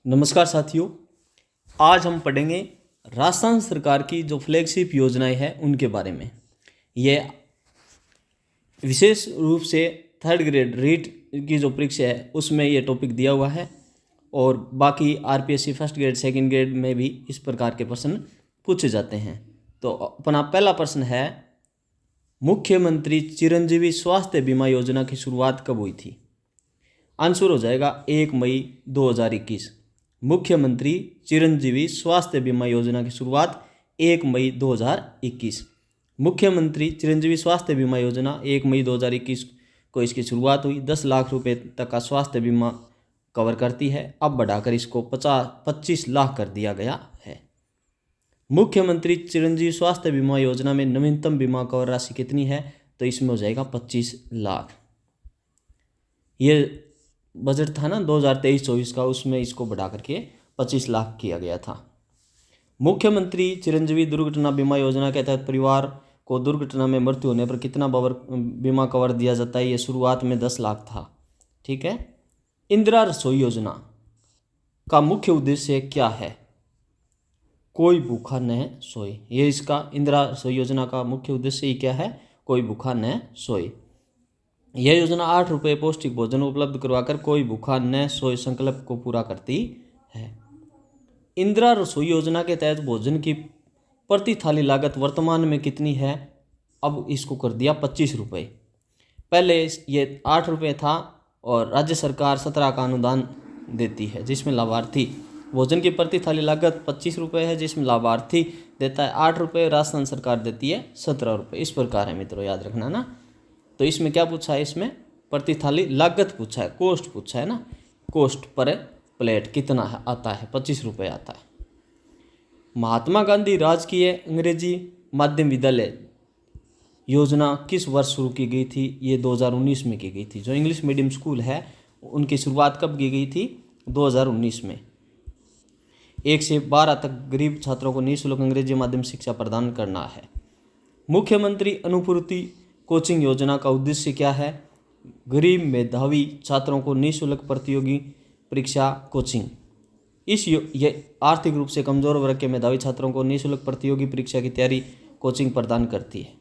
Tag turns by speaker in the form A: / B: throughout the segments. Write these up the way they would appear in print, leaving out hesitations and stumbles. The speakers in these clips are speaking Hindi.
A: नमस्कार साथियों, आज हम पढ़ेंगे राजस्थान सरकार की जो फ्लैगशिप योजनाएं हैं उनके बारे में। ये विशेष रूप से थर्ड ग्रेड रीट की जो परीक्षा है उसमें ये टॉपिक दिया हुआ है और बाकी RPSC first grade second grade में भी इस प्रकार के प्रश्न पूछे जाते हैं। तो अपना पहला प्रश्न है, मुख्यमंत्री चिरंजीवी स्वास्थ्य बीमा योजना की शुरुआत कब हुई थी? आंसर हो जाएगा 1 मई 2021। मुख्यमंत्री चिरंजीवी स्वास्थ्य बीमा योजना की शुरुआत 1 मई 2021। मुख्यमंत्री चिरंजीवी स्वास्थ्य बीमा योजना 1 मई 2021 को इसकी शुरुआत हुई। 10 लाख रुपए तक का स्वास्थ्य बीमा कवर करती है। अब बढ़ाकर इसको 25 लाख कर दिया गया है। मुख्यमंत्री चिरंजीवी स्वास्थ्य बीमा योजना में नवीनतम बीमा कवर राशि कितनी है? तो इसमें हो जाएगा 25 लाख। ये बजट था ना 2023-24 का, उसमें इसको बढ़ा करके 25 लाख किया गया था। मुख्यमंत्री चिरंजीवी दुर्घटना बीमा योजना के तहत परिवार को दुर्घटना में मृत्यु होने पर कितना बीमा कवर दिया जाता है? ये शुरुआत में 10 लाख था। ठीक है। इंदिरा रसोई योजना का मुख्य उद्देश्य क्या है? कोई भूखा न सोए। ये इसका इंदिरा रसोई योजना का मुख्य उद्देश्य क्या है? कोई भूखा न सोए। यह योजना 8 रुपये पौष्टिक भोजन उपलब्ध करवाकर कोई भूखा न सोए संकल्प को पूरा करती है। इंदिरा रसोई योजना के तहत भोजन की प्रति थाली लागत वर्तमान में कितनी है? अब इसको कर दिया 25 रुपये। पहले ये 8 रुपये था और राज्य सरकार 17 का अनुदान देती है, जिसमें लाभार्थी भोजन की प्रति थाली लागत 25 रुपये है, जिसमें लाभार्थी देता है 8 रुपये, राजस्थान सरकार देती है 17 रुपये। इस प्रकार है मित्रों, याद रखना ना। तो इसमें क्या पूछा है? इसमें प्रति थाली लागत पूछा है, कॉस्ट पूछा है ना। कॉस्ट पर प्लेट कितना है आता है? 25 रुपये आता है। महात्मा गांधी राजकीय अंग्रेजी माध्यम विद्यालय योजना किस वर्ष शुरू की गई थी? ये 2019 में की गई थी। जो इंग्लिश मीडियम स्कूल है उनकी शुरुआत कब की गई थी? 2019 में। 1 से 12 तक गरीब छात्रों को निःशुल्क अंग्रेजी माध्यम शिक्षा प्रदान करना है। मुख्यमंत्री अनुपूर्ति कोचिंग योजना का उद्देश्य क्या है? गरीब मेधावी छात्रों को निःशुल्क प्रतियोगी परीक्षा कोचिंग। ये आर्थिक रूप से कमजोर वर्ग के मेधावी छात्रों को निःशुल्क प्रतियोगी परीक्षा की तैयारी कोचिंग प्रदान करती है।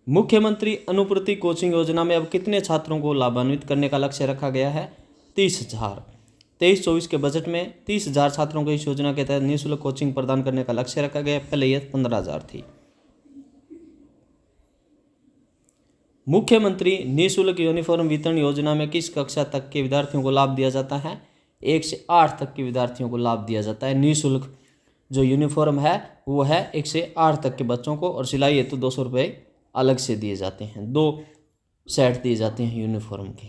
A: मुख्यमंत्री अनुपूर्ति कोचिंग योजना में अब कितने छात्रों को लाभान्वित करने का लक्ष्य रखा गया है? 30,000। 23-24 के बजट में 30,000 छात्रों को इस योजना के तहत निःशुल्क कोचिंग प्रदान करने का लक्ष्य रखा गया। पहले यह 15,000 थी। मुख्यमंत्री निःशुल्क यूनिफॉर्म वितरण योजना में किस कक्षा तक के विद्यार्थियों को लाभ दिया जाता है? 1 से 8 तक के विद्यार्थियों को लाभ दिया जाता है। निःशुल्क जो यूनिफॉर्म है वो है 1 से 8 तक के बच्चों को, और सिलाई हेतु 200 रुपये अलग से दिए जाते हैं। 2 सेट दिए जाते हैं यूनिफॉर्म के।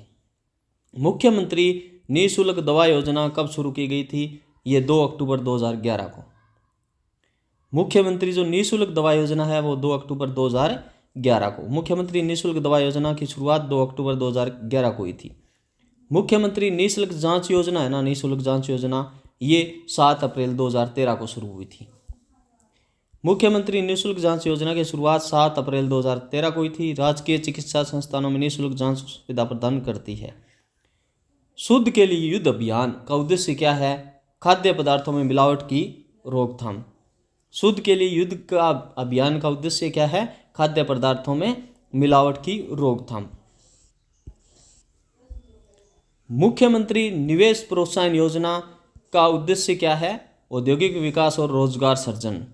A: मुख्यमंत्री निःशुल्क दवा योजना कब शुरू की गई थी? ये 2 अक्टूबर 2011 को। मुख्यमंत्री जो निःशुल्क दवा योजना है वो 2 अक्टूबर 2011 को। मुख्यमंत्री निःशुल्क दवा योजना की शुरुआत 2 अक्टूबर 2011 को हुई थी। मुख्यमंत्री निःशुल्क जांच योजना है ना, निःशुल्क जांच योजना, ये 7 अप्रैल 2013 को शुरू हुई थी। मुख्यमंत्री निःशुल्क जांच योजना की शुरुआत 7 अप्रैल 2013 को हुई थी। राजकीय चिकित्सा संस्थानों में निःशुल्क जांच सुविधा प्रदान करती है। शुद्ध के लिए युद्ध अभियान का उद्देश्य क्या है? खाद्य पदार्थों में मिलावट की रोकथाम। शुद्ध के लिए युद्ध का अभियान का उद्देश्य क्या है? खाद्य पदार्थों में मिलावट की रोकथाम। मुख्यमंत्री निवेश प्रोत्साहन योजना का उद्देश्य क्या है? औद्योगिक विकास और रोजगार सृजन।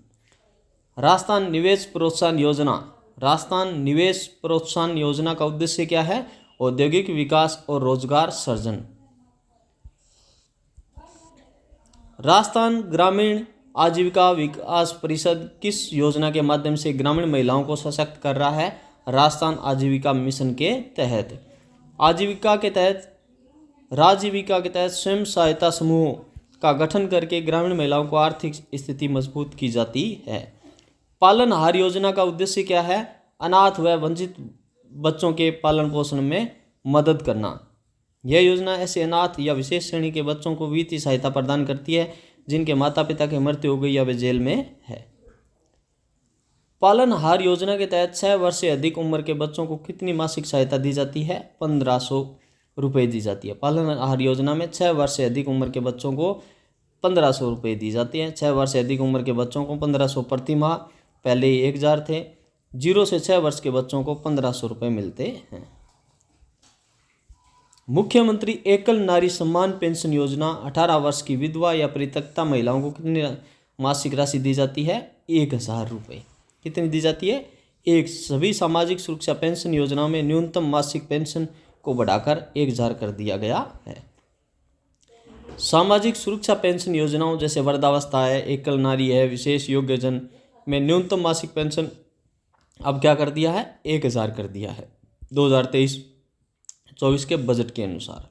A: राजस्थान निवेश प्रोत्साहन योजना का उद्देश्य क्या है? औद्योगिक विकास और रोजगार सृजन। राजस्थान ग्रामीण आजीविका विकास परिषद किस योजना के माध्यम से ग्रामीण महिलाओं को सशक्त कर रहा है? राजस्थान आजीविका मिशन के तहत। राजीविका के तहत स्वयं सहायता समूहों का गठन करके ग्रामीण महिलाओं को आर्थिक स्थिति मजबूत की जाती है। पालनहार योजना का उद्देश्य क्या है? अनाथ व वंचित बच्चों के पालन पोषण में मदद करना। यह योजना ऐसे अनाथ या विशेष श्रेणी के बच्चों को वित्तीय सहायता प्रदान करती है जिनके माता पिता की मृत्यु हो गई या वे जेल में है। पालनहार योजना के तहत 6 वर्ष से अधिक उम्र के बच्चों को कितनी मासिक सहायता दी जाती है? 1500 रुपये दी जाती है। पालनहार योजना में 6 वर्ष से अधिक उम्र के बच्चों को 1500 रुपये दी जाती है। 6 वर्ष से अधिक उम्र के बच्चों को 1500 प्रति माह, पहले ही 1000 थे। 0 से 6 वर्ष के बच्चों को 1500 रुपये मिलते हैं। मुख्यमंत्री एकल नारी सम्मान पेंशन योजना 18 वर्ष की विधवा या परित्यक्ता महिलाओं को कितनी मासिक राशि दी जाती है? 1000 रुपये। कितनी दी जाती है? सभी सामाजिक सुरक्षा पेंशन योजनाओं में न्यूनतम मासिक पेंशन को बढ़ाकर 1000 कर दिया गया है। सामाजिक सुरक्षा पेंशन योजनाओं जैसे वृद्धावस्था है, एकल नारी है, विशेष योग्यजन में न्यूनतम मासिक पेंशन अब क्या कर दिया है? 1000 कर दिया है 2023-24 के बजट के अनुसार।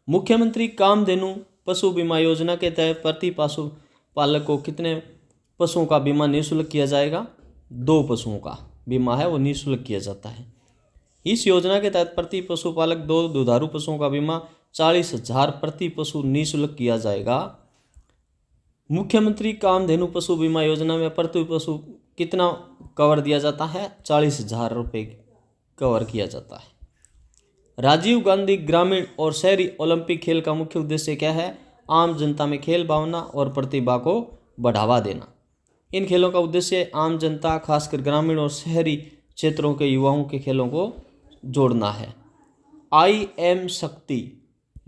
A: मुख्यमंत्री कामधेनु पशु बीमा योजना के तहत प्रति पशुपालक को कितने पशुओं का बीमा निःशुल्क किया जाएगा? 2 पशुओं का बीमा है वो निःशुल्क किया जाता है। इस योजना के तहत प्रति पशुपालक 2 दुधारू पशुओं का बीमा 40,000 प्रति पशु निःशुल्क किया जाएगा। मुख्यमंत्री कामधेनु पशु बीमा योजना में प्रति पशु कितना कवर दिया जाता है? 40,000 रुपये कवर किया जाता है। राजीव गांधी ग्रामीण और शहरी ओलंपिक खेल का मुख्य उद्देश्य क्या है? आम जनता में खेल भावना और प्रतिभा को बढ़ावा देना। इन खेलों का उद्देश्य आम जनता, खासकर ग्रामीण और शहरी क्षेत्रों के युवाओं के खेलों को जोड़ना है। IM शक्ति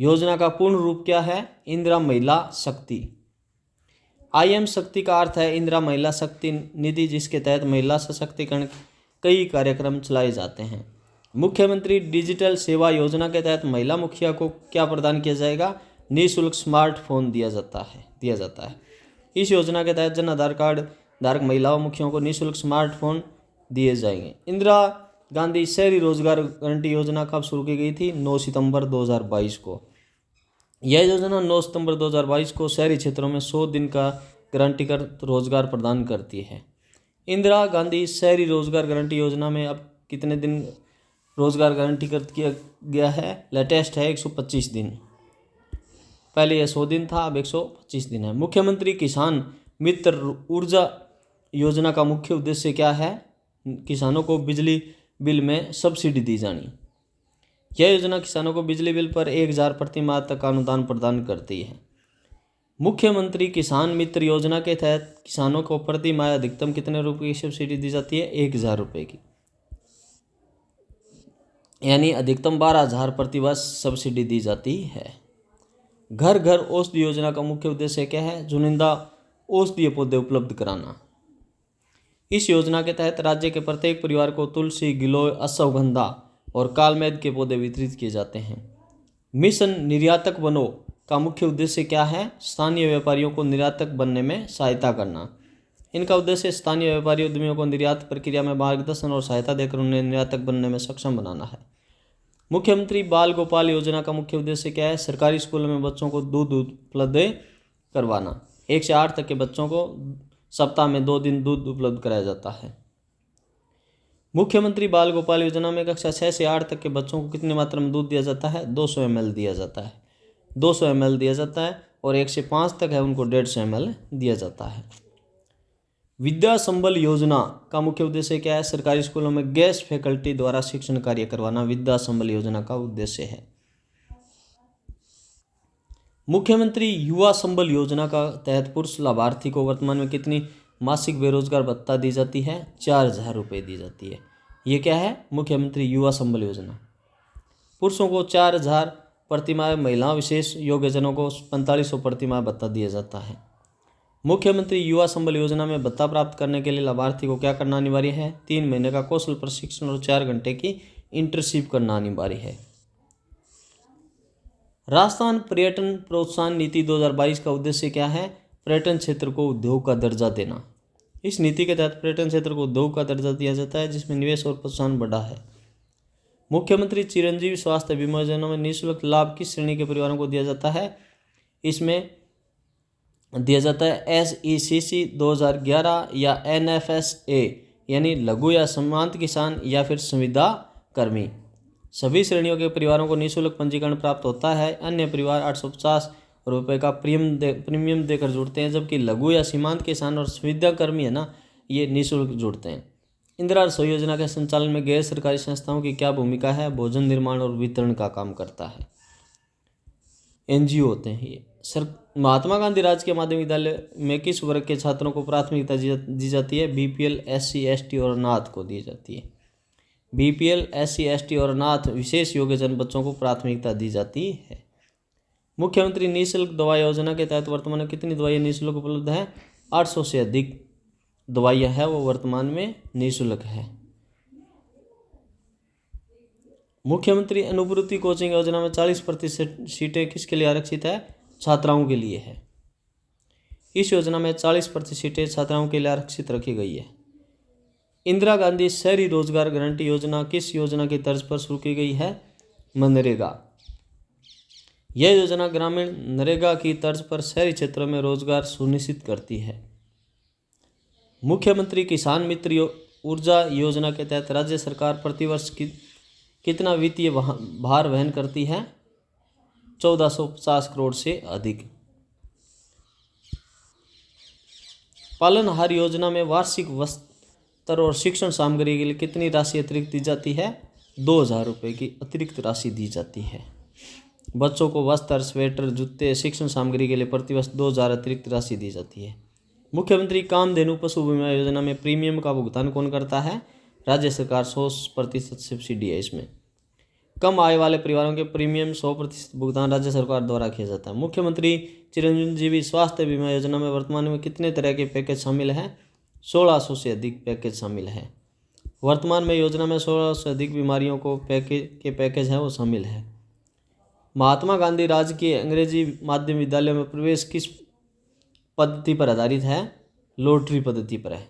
A: योजना का पूर्ण रूप क्या है? इंदिरा महिला शक्ति। IM शक्ति का अर्थ है इंदिरा महिला शक्ति निधि, जिसके तहत महिला सशक्तिकरण कई कार्यक्रम चलाए जाते हैं। मुख्यमंत्री डिजिटल सेवा योजना के तहत महिला मुखिया को क्या प्रदान किया जाएगा? निःशुल्क स्मार्टफोन दिया जाता है। इस योजना के तहत जन आधार कार्ड धारक महिलाओं मुखियों को निःशुल्क स्मार्टफोन दिए जाएंगे। इंदिरा गांधी शहरी रोजगार गारंटी योजना कब शुरू की गई थी? 9 सितंबर 2022 को। यह योजना 9 सितंबर 2022 को शहरी क्षेत्रों में 100 दिन का गारंटीकृत रोजगार प्रदान करती है। इंदिरा गांधी शहरी रोजगार गारंटी योजना में अब कितने दिन रोजगार गारंटीकृत किया गया है? लेटेस्ट है 125 दिन। पहले यह 100 दिन था, अब 125 दिन है। मुख्यमंत्री किसान मित्र ऊर्जा योजना का मुख्य उद्देश्य क्या है? किसानों को बिजली बिल में सब्सिडी दी जानी। यह योजना किसानों को बिजली बिल पर 1000 प्रति माह तक अनुदान प्रदान करती है। मुख्यमंत्री किसान मित्र योजना के तहत किसानों को प्रति माह अधिकतम कितने रुपये की सब्सिडी दी जाती है? 1000 रुपये की, यानी अधिकतम 12,000 प्रति वर्ष सब्सिडी दी जाती है। घर घर औषधि योजना का मुख्य उद्देश्य क्या है? चुनिंदा औषधीय पौधे उपलब्ध कराना। इस योजना के तहत राज्य के प्रत्येक परिवार को तुलसी, गिलोय, अश्वगंधा और कालमेघ के पौधे वितरित किए जाते हैं। मिशन निर्यातक बनो का मुख्य उद्देश्य क्या है? स्थानीय व्यापारियों को निर्यातक बनने में सहायता करना। इनका उद्देश्य स्थानीय व्यापारी उद्यमियों को निर्यात प्रक्रिया में मार्गदर्शन और सहायता देकर उन्हें निर्यातक बनने में सक्षम बनाना है। मुख्यमंत्री बाल गोपाल योजना का मुख्य उद्देश्य क्या है? सरकारी स्कूलों में बच्चों को दूध उपलब्ध करवाना। 1 से 8 तक के बच्चों को सप्ताह में 2 दिन दूध उपलब्ध कराया जाता है। मुख्यमंत्री बाल गोपाल योजना में कक्षा 6 से 8 तक के बच्चों को कितनी मात्रा में दूध दिया जाता है? 200 ml दिया जाता है। 200 ml दिया जाता है और 1 से 5 तक है उनको 150 ml दिया जाता है। विद्या संबल योजना का मुख्य उद्देश्य क्या है? सरकारी स्कूलों में गेस्ट फैकल्टी द्वारा शिक्षण कार्य करवाना विद्या संबल योजना का उद्देश्य है। मुख्यमंत्री युवा संबल योजना का तहत पुरुष लाभार्थी को वर्तमान में कितनी मासिक बेरोजगार भत्ता दी जाती है? 4,000 रुपये दी जाती है। ये क्या है? मुख्यमंत्री युवा संबल योजना। पुरुषों को 4,000 प्रति माह, महिलाओं विशेष योग्यजनों को 4500 प्रति माह भत्ता दिया जाता है। मुख्यमंत्री युवा संबल योजना में भत्ता प्राप्त करने के लिए लाभार्थी को क्या करना अनिवार्य है? 3 महीने का कौशल प्रशिक्षण और 4 घंटे की इंटर्नशिप करना अनिवार्य है। राजस्थान पर्यटन प्रोत्साहन नीति 2022 का उद्देश्य क्या है? पर्यटन क्षेत्र को उद्योग का दर्जा देना। इस नीति के तहत पर्यटन क्षेत्र को उद्योग का दर्जा दिया जाता है, जिसमें निवेश और प्रोत्साहन बढ़ा है। मुख्यमंत्री चिरंजीवी स्वास्थ्य बीमा योजना में निःशुल्क लाभ किस श्रेणी के परिवारों को दिया जाता है? इसमें दिया जाता है SECC 2011 या NFSA यानी लघु या सीमांत किसान या फिर संविदा कर्मी। सभी श्रेणियों के परिवारों को निःशुल्क पंजीकरण प्राप्त होता है। अन्य परिवार 850 रुपये का प्रीमियम देकर जुड़ते हैं, जबकि लघु या सीमांत किसान और संविदा कर्मी है ना, ये निःशुल्क जुड़ते हैं। इंदिरा रसोई योजना के संचालन में गैर सरकारी संस्थाओं की क्या भूमिका है? भोजन निर्माण और वितरण का काम करता है। एनजीओ होते हैं ये। महात्मा गांधी राजकीय माध्यमिक विद्यालय में किस वर्ग के छात्रों को प्राथमिकता दी जाती है? बीपीएल, एससी, एसटी और अनाथ को दी जाती है। बीपीएल, एससी, एसटी और अनाथ विशेष योग्यजन बच्चों को प्राथमिकता दी जाती है। मुख्यमंत्री निःशुल्क दवा योजना के तहत वर्तमान में कितनी दवाइयाँ निःशुल्क उपलब्ध है? 800 से अधिक दवाइयाँ है वो वर्तमान में निःशुल्क है। मुख्यमंत्री अनुभूति कोचिंग योजना में 40% सीटें किसके लिए आरक्षित है? छात्राओं के लिए है। इस योजना में 40% सीटें छात्राओं के लिए आरक्षित रखी गई है। इंदिरा गांधी शहरी रोजगार गारंटी योजना किस योजना की तर्ज पर शुरू की गई है? मनरेगा। यह योजना ग्रामीण नरेगा की तर्ज पर शहरी क्षेत्रों में रोजगार सुनिश्चित करती है। मुख्यमंत्री किसान मित्र ऊर्जा योजना के तहत राज्य सरकार प्रतिवर्ष कितना वित्तीय भार वहन करती है? 1450 करोड़ से अधिक। पालनहार योजना में वार्षिक वस्त्र और शिक्षण सामग्री के लिए कितनी राशि अतिरिक्त दी जाती है? 2000 रुपये की अतिरिक्त राशि दी जाती है। बच्चों को वस्त्र, स्वेटर, जूते, शिक्षण सामग्री के लिए प्रतिवर्ष 2000 अतिरिक्त राशि दी जाती है। मुख्यमंत्री कामधेनु पशु बीमा योजना में प्रीमियम का भुगतान कौन करता है? राज्य सरकार 100% सब्सिडी है इसमें। कम आय वाले परिवारों के प्रीमियम 100% भुगतान राज्य सरकार द्वारा किया जाता है। मुख्यमंत्री चिरंजीवी स्वास्थ्य बीमा योजना में वर्तमान में कितने तरह के पैकेज शामिल हैं? 1600 से अधिक पैकेज शामिल है। वर्तमान में योजना में 1600 से अधिक बीमारियों को पैकेज है वो शामिल है। महात्मा गांधी राजकीय अंग्रेजी माध्यम विद्यालय में प्रवेश किस पद्धति पर आधारित है? लॉटरी पद्धति पर है।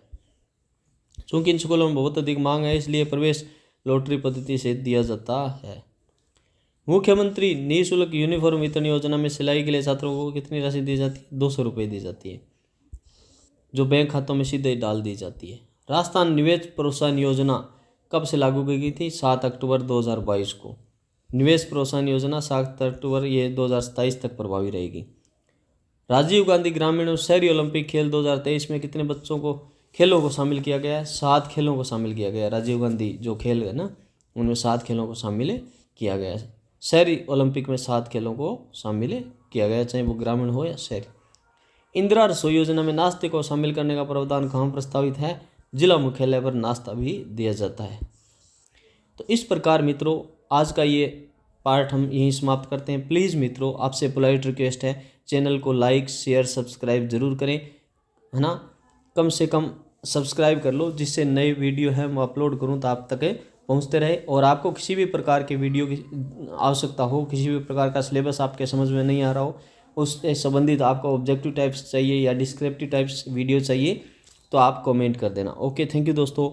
A: चूंकि इन स्कूलों में बहुत अधिक मांग है इसलिए प्रवेश लॉटरी पद्धति से दिया जाता है। मुख्यमंत्री निःशुल्क यूनिफॉर्म वितरण योजना में सिलाई के लिए छात्रों को कितनी राशि दी जाती है? 200 रुपये दी जाती है, जो बैंक खातों में सीधे डाल दी जाती है। राजस्थान निवेश प्रोत्साहन योजना कब से लागू की गई थी? 7 अक्टूबर 2022 को। निवेश प्रोत्साहन योजना 7 अक्टूबर 2027 तक प्रभावी रहेगी। राजीव गांधी ग्रामीण और शहरी ओलंपिक खेल 2023 में कितने बच्चों को खेलों को शामिल किया गया है? 7 खेलों को शामिल किया गया है। राजीव गांधी जो खेल है ना उनमें 7 खेलों को शामिल किया गया है। शहरी ओलंपिक में 7 खेलों को शामिल किया गया, चाहे वो ग्रामीण हो या शहरी। इंदिरा रसोई योजना में नाश्ते को शामिल करने का प्रावधान कहाँ प्रस्तावित है? जिला मुख्यालय पर नाश्ता भी दिया जाता है। तो इस प्रकार मित्रों आज का ये पार्ट हम यहीं समाप्त करते हैं। प्लीज़ मित्रों आपसे पोलाइट रिक्वेस्ट है, चैनल को लाइक, शेयर, सब्सक्राइब जरूर करें, है ना। कम से कम सब्सक्राइब कर लो जिससे नई वीडियो है मैं अपलोड करूं तो आप तक पहुंचते रहे। और आपको किसी भी प्रकार के वीडियो की आवश्यकता हो, किसी भी प्रकार का सिलेबस आपके समझ में नहीं आ रहा हो, उससे संबंधित आपको ऑब्जेक्टिव टाइप्स चाहिए या डिस्क्रिप्टिव टाइप्स वीडियो चाहिए तो आप कमेंट कर देना। ओके, थैंक यू दोस्तों।